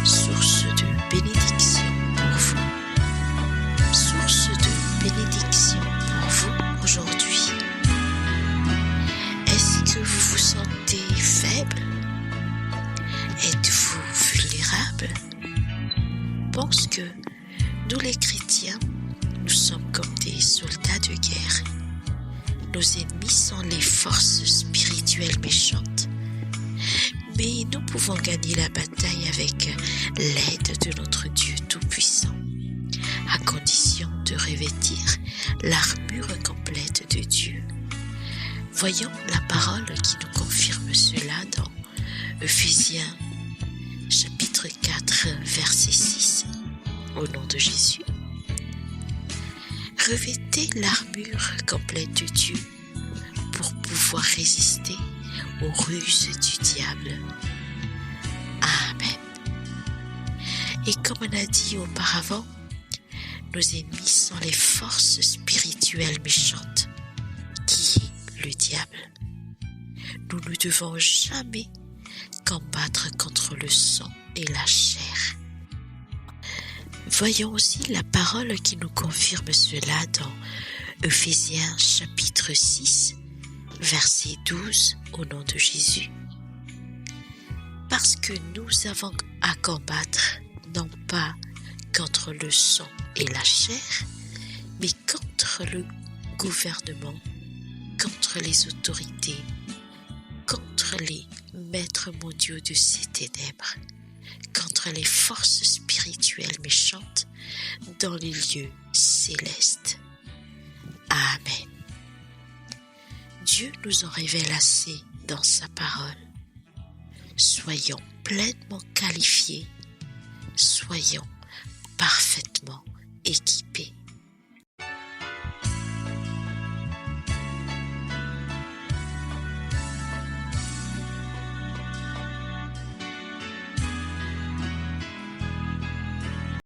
source de bénédiction pour vous, source de bénédiction pour vous aujourd'hui. Est-ce que vous vous sentez faible? Êtes-vous vulnérable? Pense que nous les chrétiens, nous sommes comme des soldats de guerre. Nos ennemis sont les forces spirituelles méchantes. Mais nous pouvons gagner la bataille avec l'aide de notre Dieu Tout-Puissant, à condition de revêtir l'armure complète de Dieu. Voyons la parole qui nous confirme cela dans Ephésiens chapitre 4, verset 6. Au nom de Jésus. Revêtez l'armure complète de Dieu pour pouvoir résister aux ruses du diable. Amen. Et comme on a dit auparavant, nos ennemis sont les forces spirituelles méchantes, qui est le diable. Nous ne devons jamais combattre contre le sang et la chair. Voyons aussi la parole qui nous confirme cela dans Ephésiens chapitre 6, verset 12, au nom de Jésus. Parce que nous avons à combattre non pas contre le sang et la chair, mais contre le gouvernement, contre les autorités, contre les maîtres mondiaux de ces ténèbres, contre les forces spirituelles méchantes dans les lieux célestes. Amen. Dieu nous en révèle assez dans sa parole. Soyons pleinement qualifiés, soyons parfaitement équipés.